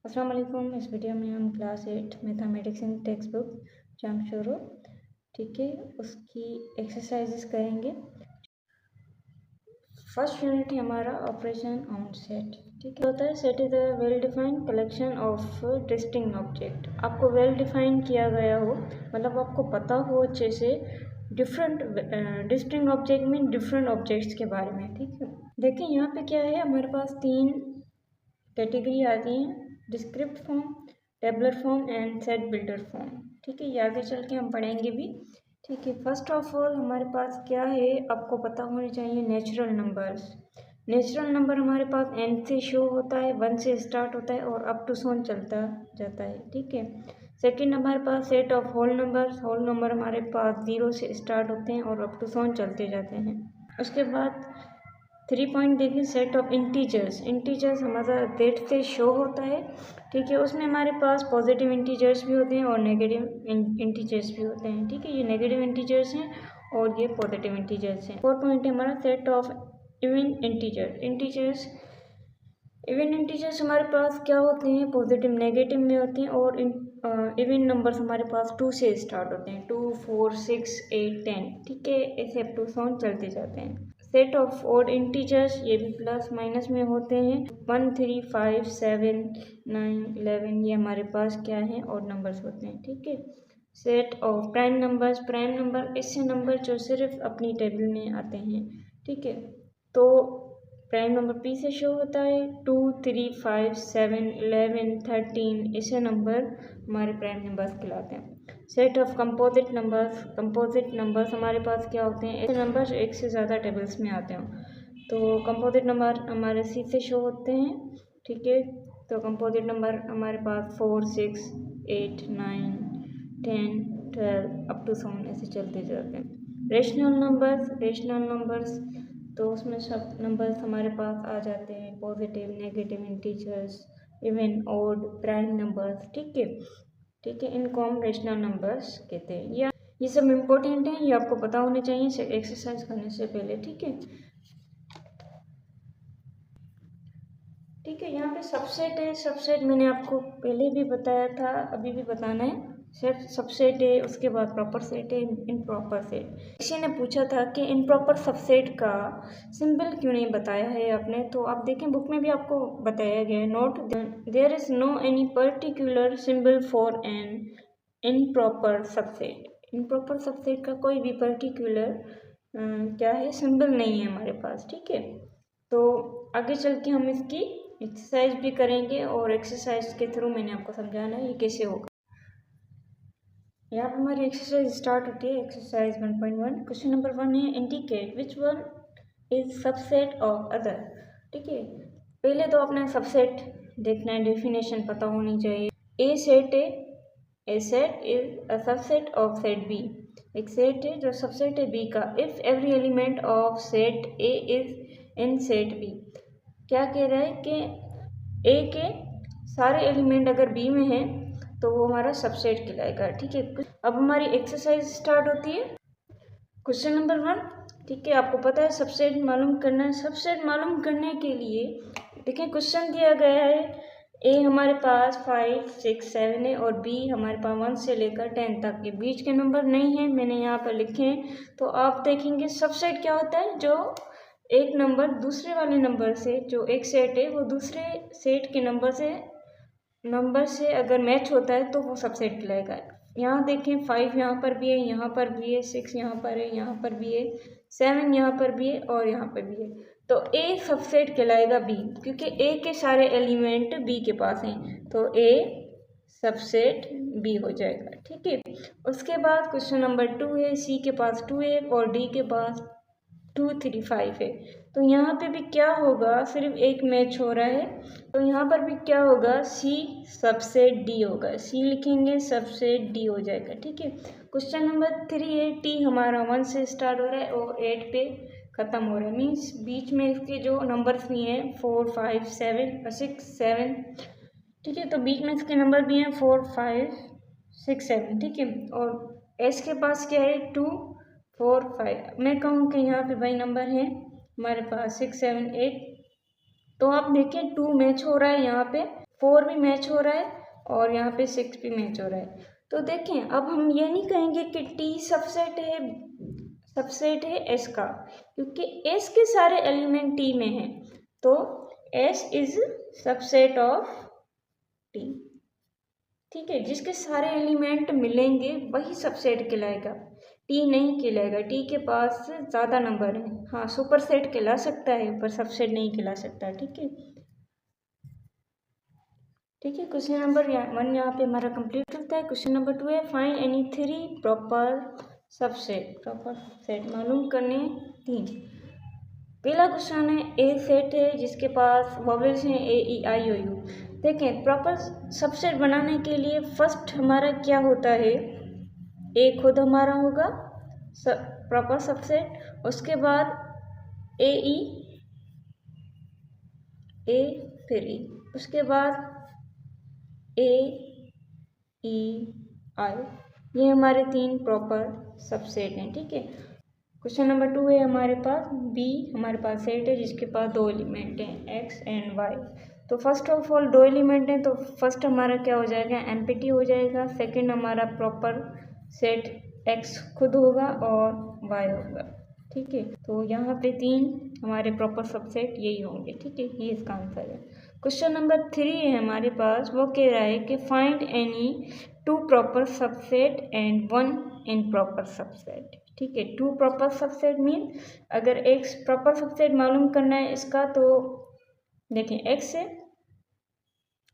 अस्सलाम वालेकुम। इस वीडियो में हम क्लास 8 मैथमेटिक्स इन टेक्स्ट बुक जम शुरू ठीक है उसकी एक्सरसाइजेस करेंगे। फर्स्ट यूनिट है हमारा ऑपरेशन ऑन सेट। ठीक है, होता है set is a well defined collection of distinct object. आपको वेल डिफाइन किया गया हो, मतलब आपको पता हो अच्छे से डिफरेंट डिस्टिंक्ट ऑब्जेक्ट में डिफरेंट ऑब्जेक्ट्स के बारे में। ठीक है, देखिए यहाँ पे क्या है, हमारे पास तीन कैटेगरी आती हैं, describe form, tabular form and set builder form. ठीक है, ये आगे चल के हम पढ़ेंगे भी। ठीक है, फर्स्ट ऑफ ऑल हमारे पास क्या है, आपको पता होने चाहिए नेचुरल नंबर्स। नेचुरल नंबर हमारे पास n से शो होता है, 1 से स्टार्ट होता है और अप टू सोन चलता जाता है। ठीक है, सेकंड हमारे पास set of whole numbers. Whole number हमारे पास 0 से स्टार्ट होते हैं और अप टू सोन चलते जाते हैं। उसके बाद 3 पॉइंट देखिए, सेट ऑफ इंटीजर्स। इंटीजर्स हमारा डेट से शो होता है। ठीक है, उसमें हमारे पास पॉजिटिव इंटीजर्स भी होते हैं और नेगेटिव इंटीजर्स भी होते हैं। ठीक है, ये नेगेटिव इंटीजर्स हैं और ये पॉजिटिव इंटीजर्स हैं। 4 पॉइंट है हमारा set of even integers. Even integers हमारे पास क्या होते हैं, पॉजिटिव नेगेटिव में होते हैं और इवन नंबर्स हमारे पास 2 से स्टार्ट होते हैं, 2 4 6 8 10। ठीक है, ऐसे अप टू सोन चलते जाते हैं। सेट ऑफ ऑड इंटीजर्स, ये भी प्लस माइनस में होते हैं, 1 3 5 7 9 11। ये हमारे पास क्या है, ऑड नंबर्स होते हैं। ठीक है, set of prime numbers. Prime number ऐसे नंबर जो सिर्फ अपनी टेबल में आते हैं। ठीक है, तो प्राइम नंबर P से शो होता है, 2 3 5 7 11 13। ऐसे नंबर हमारे प्राइम नंबर्स कहलाते हैं। Set of composite numbers. Composite numbers हमारे पास क्या होते हैं, ऐसे नंबर जो एक से ज़्यादा टेबल्स में आते हों, तो कंपोजिट नंबर हमारे C से शो होते हैं। ठीक है, तो कंपोजिट नंबर हमारे पास 4 6 8 9 10 12 अप टू सोन ऐसे चलते जाते हैं। रेशनल नंबर्स, तो उसमें सब नंबर्स हमारे पास आ जाते हैं, positive negative integers even odd prime numbers. ठीक है, इनको हम रेशनल नंबर्स कहते हैं। ये सब इम्पोर्टेंट हैं, ये आपको पता होने चाहिए एक्सरसाइज करने से पहले। ठीक है, यहाँ पे सबसेट है। सबसेट मैंने आपको पहले भी बताया था, अभी भी बताना है। सेट सबसेट है, उसके बाद प्रॉपर सेट है, इम्प्रॉपर सेट। किसी ने पूछा था कि इम्प्रॉपर सबसेट का सिंबल क्यों नहीं बताया है आपने, तो आप देखें बुक में भी आपको बताया गया है। Note, there is no any particular symbol for an improper subset. Improper subset का कोई भी पर्टिकुलर क्या है, सिंबल नहीं है हमारे पास। ठीक है, तो आगे चल के हम इसकी एक्सरसाइज भी करेंगे और एक्सरसाइज के थ्रू मैंने आपको समझाना है ये कैसे होगा। यहाँ पर हमारी एक्सरसाइज स्टार्ट होती है। एक्सरसाइज 1.1, क्वेश्चन नंबर 1 है, indicate which one is subset of other. ठीक है, पहले तो अपना सबसेट देखना है, डेफिनेशन पता होनी चाहिए। ए सेट है, A set is a subset of set B. एक सेट है जो सबसेट है बी का, if every element of set A is in set B. क्या कह रहा है कि ए के सारे एलिमेंट अगर बी में हैं तो वो हमारा सबसेट कहलाएगा। ठीक है, अब हमारी एक्सरसाइज स्टार्ट होती है। क्वेश्चन नंबर 1, ठीक है, आपको पता है सबसेट मालूम करना है। सबसेट मालूम करने के लिए देखिए, क्वेश्चन दिया गया है, ए हमारे पास 5 6 7 है और बी हमारे पास 1 से लेकर 10 तक के बीच के नंबर नहीं है, मैंने यहाँ पर लिखे हैं। तो आप देखेंगे सबसेट क्या होता है, जो एक नंबर दूसरे वाले नंबर से, जो एक सेट है वो दूसरे सेट के नंबर से अगर मैच होता है तो वो सबसेट कहलाएगा। यहाँ देखें 5 यहाँ पर भी है, यहाँ पर भी है, 6 यहाँ पर है, यहाँ पर भी है, 7 यहाँ पर भी है और यहाँ पर भी है। तो ए सबसेट कहलाएगा बी, क्योंकि ए के सारे एलिमेंट बी के पास हैं, तो ए सबसेट बी हो जाएगा। ठीक है, उसके बाद क्वेश्चन नंबर 2 है, सी के पास 2 है और डी के पास 2 3 5 है। तो यहाँ पे भी क्या होगा, सिर्फ एक मैच हो रहा है, तो यहाँ पर भी क्या होगा, सी सबसेट डी होगा। सी लिखेंगे, सबसेट डी हो जाएगा। ठीक है, क्वेश्चन नंबर 3 है, टी हमारा 1 से स्टार्ट हो रहा है और 8 पे ख़त्म हो रहा है, मीन्स बीच में इसके जो नंबर्स भी हैं 4 5 7 6 7। ठीक है, तो बीच में इसके नंबर भी हैं 4 5 6 7। ठीक है, और एस के पास क्या है, 2 4 5। मैं कहूँ कि यहाँ पे भाई नंबर है हमारे पास 6 7 8। तो आप देखिए 2 मैच हो रहा है यहाँ पे 4 भी मैच हो रहा है और यहाँ पे 6 भी मैच हो रहा है। तो देखें, अब हम ये नहीं कहेंगे कि टी सबसेट है एस का, क्योंकि एस के सारे एलिमेंट टी में हैं, तो S is subset of T. ठीक है, जिसके सारे एलिमेंट मिलेंगे वही सबसेट कहलाएगा, टी नहीं कहलाएगा। टी के पास ज़्यादा नंबर है, हाँ सुपर सेट कहला सकता है पर सबसेट नहीं कहला सकता। ठीक है, क्वेश्चन नंबर 1 यहाँ पे हमारा कंप्लीट होता है। क्वेश्चन नंबर 2 है फाइंड एनी 3 प्रॉपर सबसेट मालूम करने 3। पहला क्वेश्चन है ए सेट है जिसके पास वॉवेल्स हैं ए ई आई ओ यू। देखें, प्रॉपर सबसेट बनाने के लिए फर्स्ट हमारा क्या होता है, ए खुद हमारा होगा प्रॉपर सबसेट, उसके बाद ए ई, ए फिर ई, उसके बाद ए ई आई, ये हमारे 3 प्रॉपर सबसेट हैं। ठीक है, क्वेश्चन नंबर 2 है हमारे पास बी, हमारे पास सेट है जिसके पास 2 एलिमेंट हैं एक्स एंड वाई। तो फर्स्ट ऑफ ऑल 2 एलिमेंट हैं, तो फर्स्ट हमारा क्या हो जाएगा, एम्प्टी हो जाएगा। सेकंड हमारा प्रॉपर सेट एक्स खुद होगा और वाई होगा। ठीक है, तो यहाँ पे 3 हमारे प्रॉपर सबसेट यही होंगे। ठीक है, ये इसका आंसर है। क्वेश्चन नंबर 3 है हमारे पास, वो कह रहा है कि find any 2 proper subset and 1 improper subset. ठीक है, 2 प्रॉपर सबसेट मीन अगर एक प्रॉपर सबसेट मालूम करना है इसका, तो देखें एक्स है,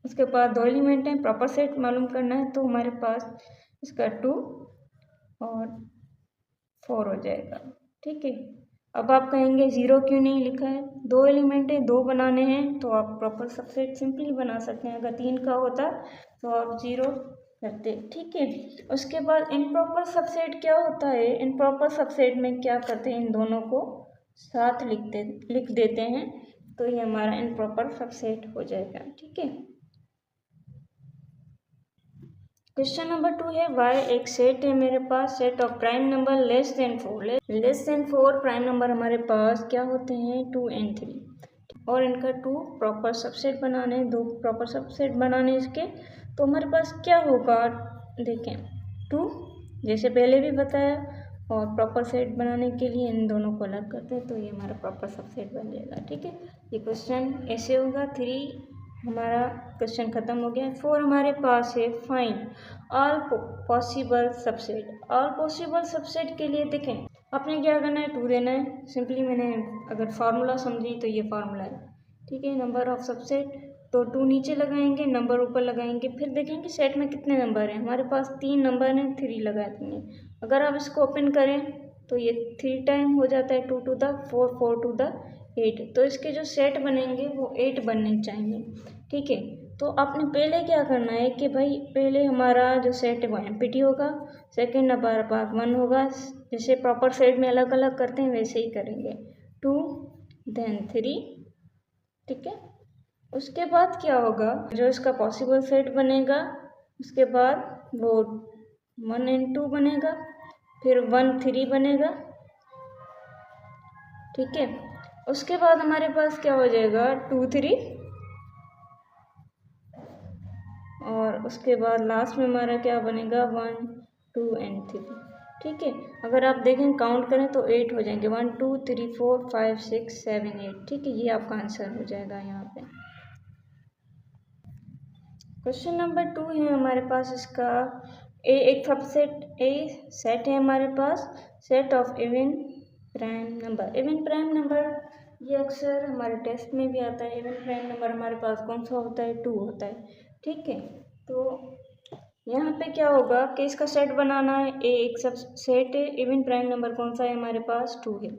उसके पास 2 एलिमेंट हैं, प्रॉपर सेट मालूम करना है तो हमारे पास इसका 2 और 4 हो जाएगा। ठीक है, अब आप कहेंगे 0 क्यों नहीं लिखा है, 2 एलिमेंट है, 2 बनाने हैं तो आप प्रॉपर सबसेट सिंपली बना सकते हैं। अगर 3 का होता तो आप 0 करते। ठीक है, उसके बाद इम्प्रॉपर सबसेट क्या होता है, इम्प्रॉपर सबसेट में क्या करते हैं, इन दोनों को साथ लिख देते हैं, तो ये हमारा इम्प्रॉपर सबसेट हो जाएगा। ठीक है, क्वेश्चन नंबर 2 है वाई एक सेट है मेरे पास, set of prime number less than 4 prime number हमारे पास क्या होते हैं 2 and 3, और इनका 2 प्रॉपर सबसेट बनाने, 2 प्रॉपर सबसेट बनाने इसके, तो हमारे पास क्या होगा, देखें 2 जैसे पहले भी बताया, और प्रॉपर सेट बनाने के लिए इन दोनों को अलग करते हैं तो ये हमारा प्रॉपर सबसेट बन जाएगा। ठीक है, ये क्वेश्चन ऐसे होगा। 3 हमारा क्वेश्चन खत्म हो गया। 4 हमारे पास है find all possible subset. All possible subset के लिए देखें आपने क्या करना है, 2 देना है। सिंपली मैंने अगर फार्मूला समझी तो ये फार्मूला है। ठीक है, नंबर ऑफ सबसेट, तो 2 नीचे लगाएंगे, नंबर ऊपर लगाएंगे, फिर देखेंगे सेट में कितने नंबर हैं। हमारे पास 3 नंबर हैं, 3 लगाए हमने। अगर आप इसको ओपन करें तो ये 3 टाइम हो जाता है, 2 to the 4, 4 to the 8, तो इसके जो सेट बनेंगे वो 8 बनने चाहिए। ठीक है, तो आपने पहले क्या करना है कि भाई पहले हमारा जो सेट है वो एम्प्टी होगा, सेकंड हमारे पास 1 होगा, जैसे प्रॉपर सेट में अलग अलग करते हैं वैसे ही करेंगे, 2 then 3। ठीक है, उसके बाद क्या होगा, जो इसका पॉसिबल सेट बनेगा उसके बाद वो 1 and 2 बनेगा, फिर 1 3 बनेगा। ठीक है, उसके बाद हमारे पास क्या हो जाएगा 2 3, और उसके बाद लास्ट में हमारा क्या बनेगा 1 2 and 3। ठीक है, अगर आप देखें काउंट करें तो 8 हो जाएंगे, 1 2 3 4 5 6 7 8। ठीक है, ये आपका आंसर हो जाएगा यहाँ पे। क्वेश्चन नंबर 2 है हमारे पास, इसका ए एक सबसेट, ए सेट है हमारे पास, set of even prime number. Even prime number ये अक्सर हमारे टेस्ट में भी आता है। इवन प्राइम नंबर हमारे पास कौन सा होता है, 2 होता है। ठीक है, तो यहाँ पे क्या होगा कि इसका सेट बनाना है, ए एक सब सेट है, इवन प्राइम नंबर कौन सा है हमारे पास 2 है,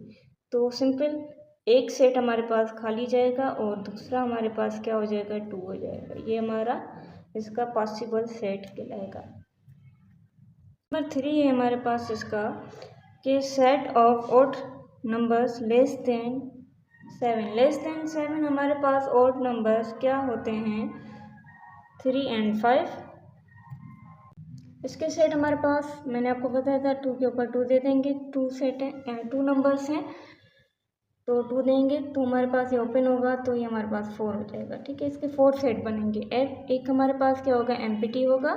तो सिंपल एक सेट हमारे पास खाली जाएगा और दूसरा हमारे पास क्या हो जाएगा 2 हो जाएगा। ये हमारा इसका पॉसिबल सेट कहलाएगा। नंबर 3 है हमारे पास इसका कि set of odd numbers less than 7 हमारे पास ऑड नंबर्स क्या होते हैं 3 and 5। इसके सेट हमारे पास मैंने आपको बताया था 2 के ऊपर 2 दे देंगे, 2 सेट हैं, 2 नंबर्स हैं, तो 2 देंगे तो हमारे पास ये ओपन होगा, तो ये हमारे पास 4 हो जाएगा। ठीक है, इसके 4 सेट बनेंगे। एक हमारे पास क्या होगा, एम्प्टी होगा।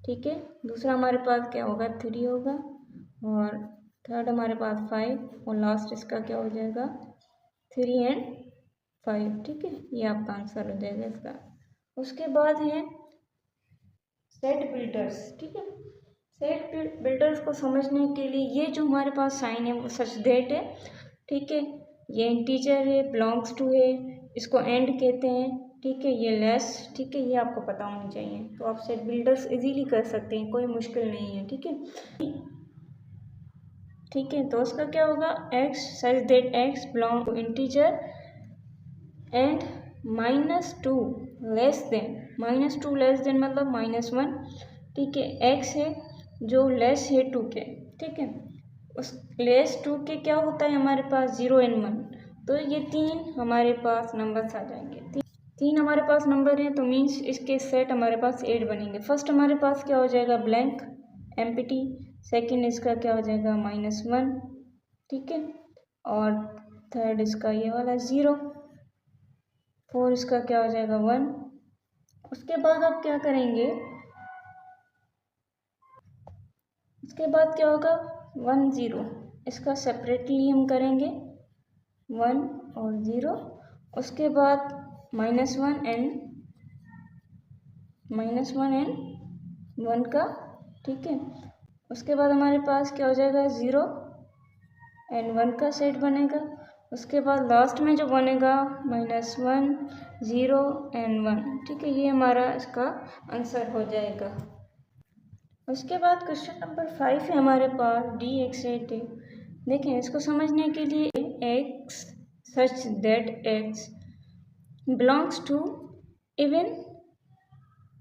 ठीक है, दूसरा हमारे पास क्या होगा, 3 होगा, और थर्ड हमारे पास 5, और लास्ट इसका क्या हो जाएगा, 3 एंड 5। ठीक है, ये आपका आंसर हो जाएगा इसका। उसके बाद है सेट बिल्डर्स। ठीक है, सेट बिल्डर्स को समझने के लिए ये जो हमारे पास साइन है वो सच दैट है। ठीक है, ये इंटीजर है, बिलोंग्स टू है, इसको एंड कहते हैं। ठीक है, ये लेस। ठीक है, ये आपको पता होनी चाहिए, तो आप सेट बिल्डर्स इजीली कर सकते हैं, कोई मुश्किल नहीं है। ठीक है, ठीक है, तो उसका क्या होगा, x such that x belong to integer and -2 less than, -2 less than मतलब -1। ठीक है, एक्स है जो लेस है 2 के। ठीक है, उस लेस 2 के क्या होता है हमारे पास, 0 एंड 1। तो ये 3 हमारे पास नंबर्स आ जाएंगे। 3 हमारे पास नंबर हैं, तो मीन्स इसके सेट हमारे पास 8 बनेंगे। फर्स्ट हमारे पास क्या हो जाएगा, ब्लैंक एम्प्टी। सेकेंड इसका क्या हो जाएगा, -1। ठीक है, और थर्ड इसका ये वाला 0, 4 इसका क्या हो जाएगा, 1। उसके बाद आप क्या करेंगे, उसके बाद क्या होगा, 1 0, इसका सेपरेटली हम करेंगे 1 और 0। उसके बाद -1 एंड 1 का। ठीक है, उसके बाद हमारे पास क्या हो जाएगा, 0 एंड 1 का सेट बनेगा। उसके बाद लास्ट में जो बनेगा -1 0 एंड 1। ठीक है, ये हमारा इसका आंसर हो जाएगा। उसके बाद क्वेश्चन नंबर 5 है हमारे पास, dx8 है। देखें, इसको समझने के लिए x such that x belongs to even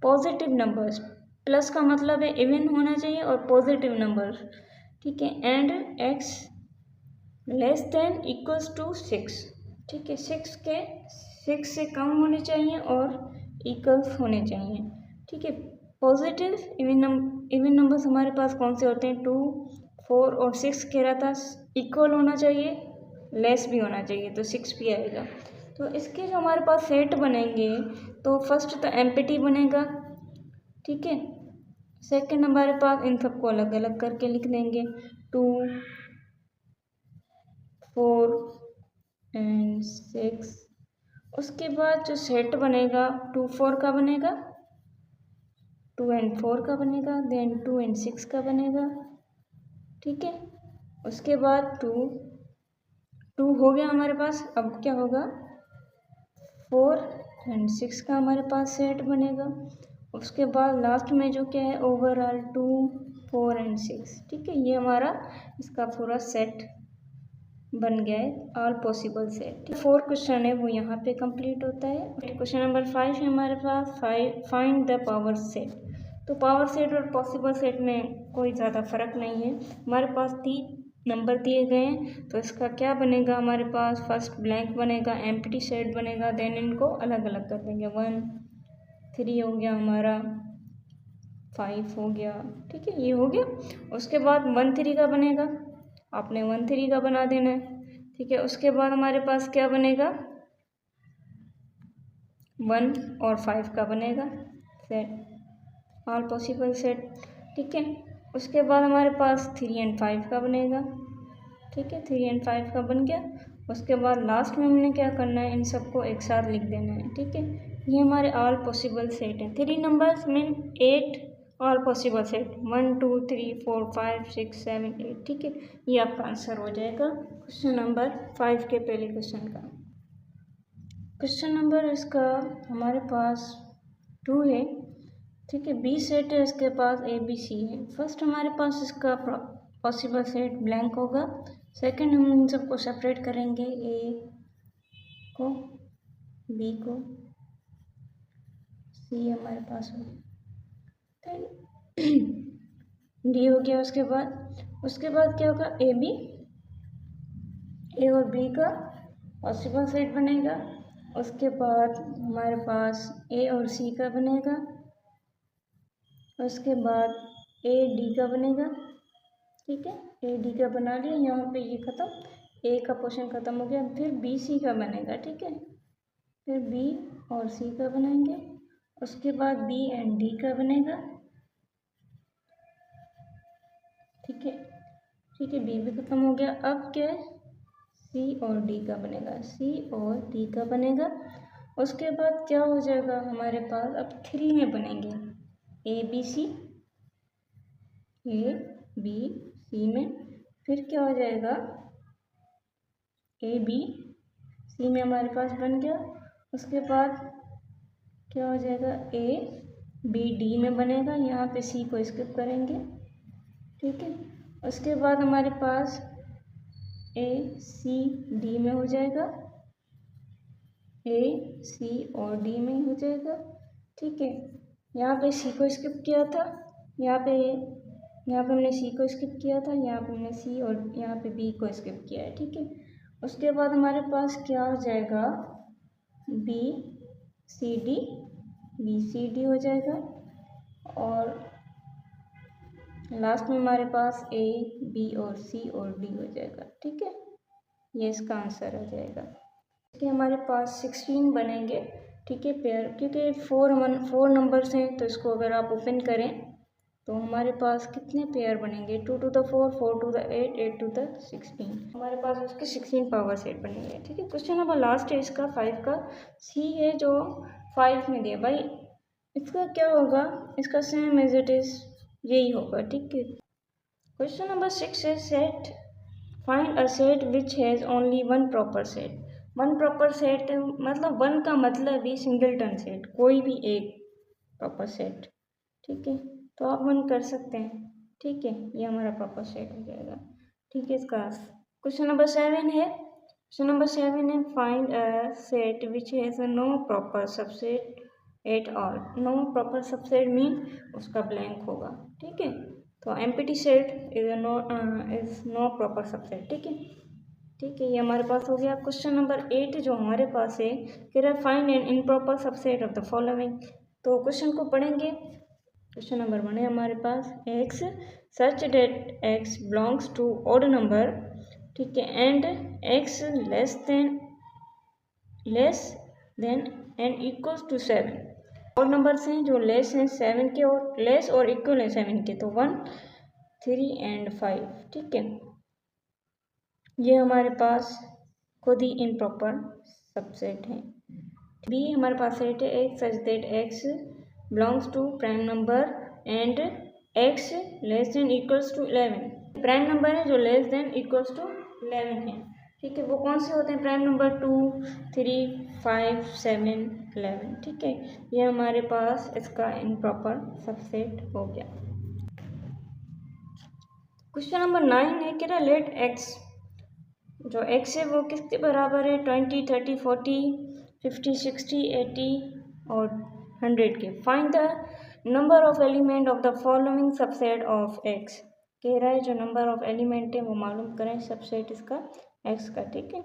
positive numbers. Plus का मतलब है इवन होना चाहिए और पॉजिटिव नंबर। ठीक है, and x less than equals to 6। ठीक है, 6 से कम होने चाहिए और इक्वल्स होने चाहिए। ठीक है, पॉजिटिव इवन नंबर्स हमारे पास कौन से होते हैं, 2 4 और 6 कह रहा था। इक्वल होना चाहिए, लेस भी होना चाहिए, तो 6 भी आएगा। तो इसके जो हमारे पास सेट बनेंगे, तो फर्स्ट तो एम्प्टी बनेगा। ठीक है, सेकंड हमारे पास इन सबको अलग अलग करके लिख देंगे, 2 4 एंड 6। उसके बाद जो सेट बनेगा 2 4 का बनेगा, 2 एंड 4 का बनेगा, देन 2 एंड 6 का बनेगा। ठीक है, उसके बाद 2 हो गया हमारे पास। अब क्या होगा, 4 एंड 6 का हमारे पास सेट बनेगा। उसके बाद लास्ट में जो क्या है, ओवरऑल 2 4 एंड 6। ठीक है, ये हमारा इसका पूरा सेट बन गया है, ऑल पॉसिबल सेट। 4 क्वेश्चन है वो यहाँ पे कंप्लीट होता है। क्वेश्चन नंबर 5 है हमारे पास, फाइंड द पावर सेट। तो पावर सेट और पॉसिबल सेट में कोई ज़्यादा फर्क नहीं है। हमारे पास 3 नंबर दिए गए हैं, तो इसका क्या बनेगा, हमारे पास फर्स्ट ब्लैंक बनेगा, एम्प्टी सेट बनेगा, देन इनको अलग अलग कर देंगे। 1 3 हो गया हमारा, 5 हो गया। ठीक है, ये हो गया। उसके बाद 1 3 का बनेगा, आपने 1 3 का बना देना है। ठीक है, उसके बाद हमारे पास क्या बनेगा, 1 और 5 का बनेगा सेट, ऑल पॉसिबल सेट। ठीक है, उसके बाद हमारे पास 3 एंड 5 का बनेगा। ठीक है, 3 एंड 5 का बन गया। उसके बाद लास्ट में हमने क्या करना है, इन सबको एक साथ लिख देना है। ठीक है, ये हमारे ऑल पॉसिबल सेट है। 3 numbers mean 8 all possible set, 1 2 3 4 5 6 7 8। ठीक है, ये आपका आंसर हो जाएगा क्वेश्चन नंबर 5 के पहले क्वेश्चन का। क्वेश्चन नंबर इसका हमारे पास 2 है। ठीक है, बी सेट है, इसके पास ए बी सी है। फर्स्ट हमारे पास इसका पॉसिबल सेट ब्लैंक होगा। सेकंड हम इन सबको सेपरेट करेंगे, ए को, बी को, सी हमारे पास हो गया, डी हो गया। उसके बाद क्या होगा, ए बी, ए और बी का पॉसिबल सेट बनेगा। उसके बाद हमारे पास ए और सी का बनेगा। उसके बाद ए डी का बनेगा। ठीक है, ए डी का बना लिया, यहाँ पे ये ख़त्म। ए का पोर्शन ख़त्म हो गया, फिर बी सी का बनेगा, ठीक है। फिर बी और सी का बनाएंगे, उसके बाद बी एंड डी का बनेगा, ठीक है, ठीक है। बी भी ख़त्म हो गया। अब क्या है, सी और डी का बनेगा, सी और डी का बनेगा। उसके बाद क्या हो जाएगा हमारे पास, अब 3 में बनेंगे, A B C, A B C में। फिर क्या हो जाएगा, ए बी सी में हमारे पास बन गया। उसके बाद क्या हो जाएगा, ए बी डी में बनेगा, यहाँ पे सी को स्किप करेंगे, ठीक है। उसके बाद हमारे पास ए सी डी में हो जाएगा, ए सी और डी में हो जाएगा, ठीक है। यहाँ पे सी को स्किप किया था, यहाँ पे हमने सी को स्किप किया था, यहाँ पे हमने सी और यहाँ पे बी को स्किप किया है, ठीक है। उसके बाद हमारे पास क्या हो जाएगा, बी सी डी हो जाएगा। और लास्ट में हमारे पास ए बी और सी और डी हो जाएगा, ठीक है। ये इसका आंसर हो जाएगा। इसके हमारे पास 16 बनेंगे, ठीक है, पेयर, क्योंकि 4 नंबर्स हैं, तो इसको अगर आप ओपन करें तो हमारे पास कितने पेयर बनेंगे, 2 to the 4, 4 to the 8, 8 to the 16, हमारे पास उसके 16 पावर सेट बनेंगे, ठीक है। क्वेश्चन नंबर लास्ट है इसका 5 का, सी है जो 5 में दिया, भाई इसका क्या होगा, इसका सेम एज इट इज़ यही होगा, ठीक है। क्वेश्चन नंबर 6 है set, find a set which has only one proper set. One proper set मतलब वन का मतलब ही सिंगलटन सेट, कोई भी एक प्रॉपर सेट, ठीक है। तो आप वन कर सकते हैं, ठीक है, ये हमारा प्रॉपर सेट हो जाएगा, ठीक है। इसका क्वेश्चन नंबर 7 है, क्वेश्चन नंबर 7 है, find a set which has no proper subset at all. No proper subset mean उसका ब्लैंक होगा, ठीक है। तो empty set is no proper subset, ठीक है, ठीक है। ये हमारे पास हो गया। क्वेश्चन नंबर 8 जो हमारे पास है, कह रहा है find an improper subset of the following. तो क्वेश्चन को पढ़ेंगे। क्वेश्चन नंबर 1 है हमारे पास, X such that X belongs to odd number, ठीक है, and x less than and equals to 7। और नंबर्स हैं जो लेस हैं 7 के और लेस और इक्वल हैं 7 के, तो 1, 3 एंड 5, ठीक है। ये हमारे पास खुद ही इम्प्रॉपर सबसेट हैं। बी हमारे पास सेट है, x such that x belongs to prime number and x less than equals to 11। Prime number है जो लेस देन इक्वल्स टू 11 है, ठीक है। वो कौन से होते हैं, प्राइम नंबर 2, 3, 5, 7, 11, ठीक है। ये हमारे पास इसका इम्प्रॉपर सबसेट हो गया। क्वेश्चन नंबर 9 है, कह रहा लेट एक्स, जो एक्स है वो किसके बराबर है, 20, 30, 40, 50, 60, 80 और 100 के। Find the number of element of the following subset of x. कह रहा है जो नंबर ऑफ एलिमेंट है वो मालूम करें सबसेट इसका एक्स का, ठीक है।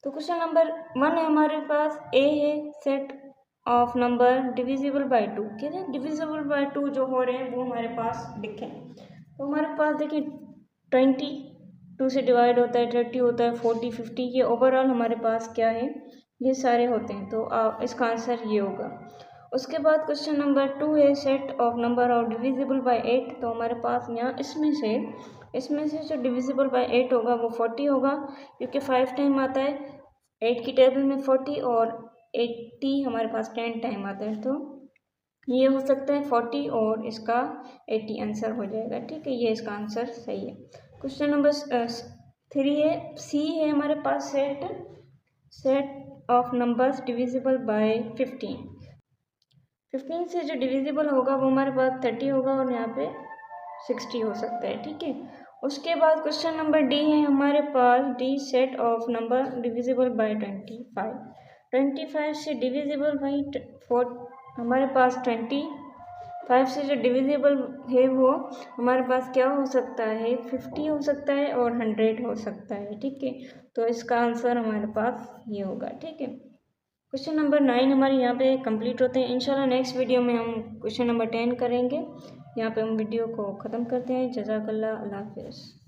तो क्वेश्चन नंबर 1 है हमारे पास, ए है set of number divisible bye 2। कह रहे हैं डिविजिबल बाय 2 जो हो रहे हैं वो हमारे पास दिखें। तो हमारे पास देखिए 20 2 से डिवाइड होता है, 30 होता है, 40, 50, ये ओवरऑल हमारे पास क्या है, ये सारे होते हैं। तो इसका आंसर ये होगा। उसके बाद क्वेश्चन नंबर 2 है set of number of divisible by 8। तो हमारे पास यहाँ इसमें से जो डिविजिबल बाय 8 होगा वो 40 होगा, क्योंकि 5 टाइम आता है 8 की टेबल में 40 और 80 हमारे पास 10 टाइम आता है, तो ये हो सकता है 40 और इसका 80 आंसर हो जाएगा, ठीक है। ये इसका आंसर सही है। क्वेश्चन नंबर 3 है, सी है हमारे पास set of numbers divisible by 15। 15 से जो डिविजिबल होगा वो हमारे पास 30 होगा और यहाँ पे 60 हो सकता है, ठीक है। उसके बाद क्वेश्चन नंबर डी है हमारे पास, D set of number divisible by 25। 25 से डिविजिबल बाई 4 हमारे पास 25 से जो डिविजिबल है वो हमारे पास क्या हो सकता है, 50 हो सकता है और 100 हो सकता है, ठीक है। तो इसका आंसर हमारे पास ये होगा, ठीक है। क्वेश्चन नंबर 9 हमारे यहाँ पे कंप्लीट होते हैं। इंशाल्लाह नेक्स्ट वीडियो में हम क्वेश्चन नंबर 10 करेंगे। यहाँ पे हम वीडियो को ख़त्म करते हैं। जज़ाकल्लाह, अल्लाह हाफ़िज़।